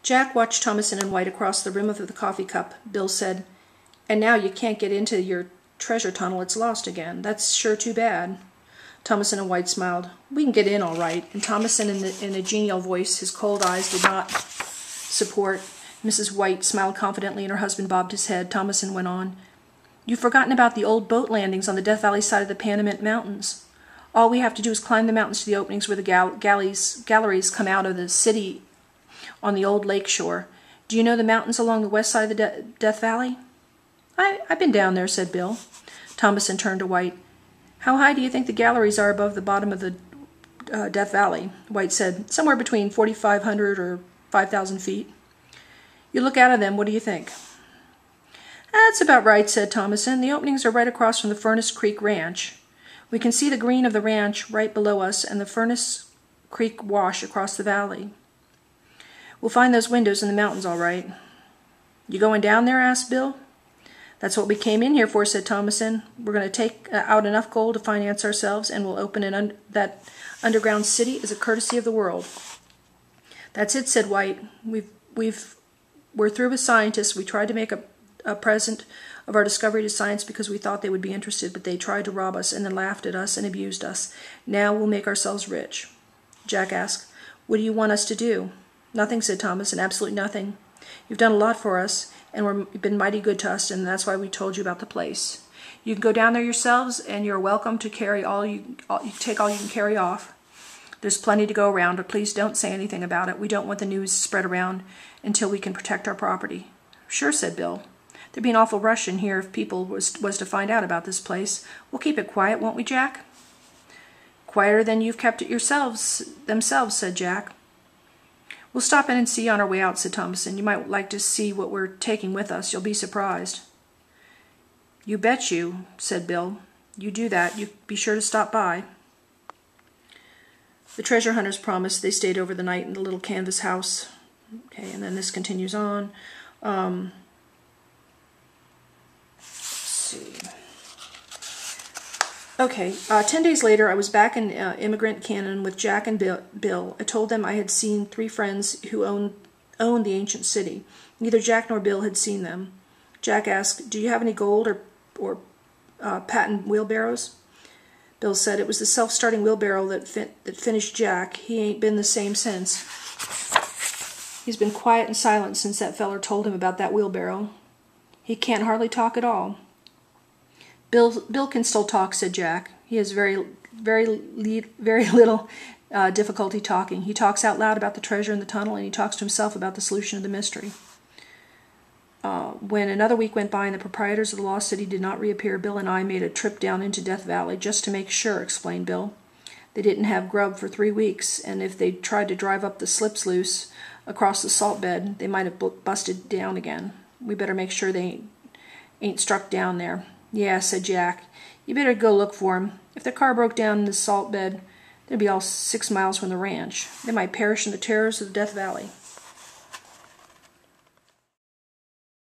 Jack watched Thomason and White across the rim of the coffee cup. Bill said, "And now you can't get into your treasure tunnel. It's lost again. That's sure too bad." Thomason and White smiled. "We can get in all right." And Thomason, in a genial voice his cold eyes did not support. Mrs. White smiled confidently, and her husband bobbed his head. Thomason went on, "You've forgotten about the old boat landings on the Death Valley side of the Panamint Mountains. All we have to do is climb the mountains to the openings where the galleries come out of the city on the old lake shore. Do you know the mountains along the west side of the Death Valley?" I've been down there," said Bill. Thomason turned to White. "How high do you think the galleries are above the bottom of the Death Valley?" White said, "Somewhere between 4,500 or 5,000 feet. You look out of them, what do you think?" "That's about right," said Thomason. "The openings are right across from the Furnace Creek Ranch. We can see the green of the ranch right below us and the Furnace Creek wash across the valley. We'll find those windows in the mountains all right." "You going down there?" asked Bill. "That's what we came in here for," said Thomason. "We're going to take out enough gold to finance ourselves, and we'll open that underground city as a courtesy of the world." "That's it," said White. We're through with scientists. We tried to make a present of our discovery to science because we thought they would be interested, but they tried to rob us and then laughed at us and abused us. Now we'll make ourselves rich." Jack asked, "What do you want us to do?" "Nothing," said Thomason. "Absolutely nothing. You've done a lot for us, and you've been mighty good to us, and that's why we told you about the place. You can go down there yourselves, and you're welcome to carry you take all you can carry off. There's plenty to go around, but please don't say anything about it. We don't want the news spread around until we can protect our property." "Sure," said Bill. "There'd be an awful rush in here if people was to find out about this place. We'll keep it quiet, won't we, Jack?" "Quieter than you've kept it themselves," said Jack. "We'll stop in and see on our way out," said Thomason. "You might like to see what we're taking with us. You'll be surprised." "You bet you," said Bill. "You do that. You be sure to stop by." The treasure hunters promised. They stayed over the night in the little canvas house. Okay, and then this continues on. Let's see. Okay, 10 days later, I was back in Immigrant Canyon with Jack and Bill. I told them I had seen 3 friends who owned the ancient city. Neither Jack nor Bill had seen them. Jack asked, "Do you have any gold or patent wheelbarrows?" Bill said, "It was the self-starting wheelbarrow that finished Jack. He ain't been the same since. He's been quiet and silent since that feller told him about that wheelbarrow. He can't hardly talk at all." Bill can still talk," said Jack. "He has very little difficulty talking. He talks out loud about the treasure in the tunnel, and he talks to himself about the solution of the mystery." When another week went by and the proprietors of the lost city did not reappear, Bill and I made a trip down into Death Valley just to make sure, explained Bill. "They didn't have grub for 3 weeks, and if they'd tried to drive up the slip-sluice across the salt bed, they might have busted down again. We better make sure they ain't struck down there." "Yeah," said Jack. "You better go look for 'em. If their car broke down in the salt bed, they'd be all 6 miles from the ranch. They might perish in the terrors of the Death Valley."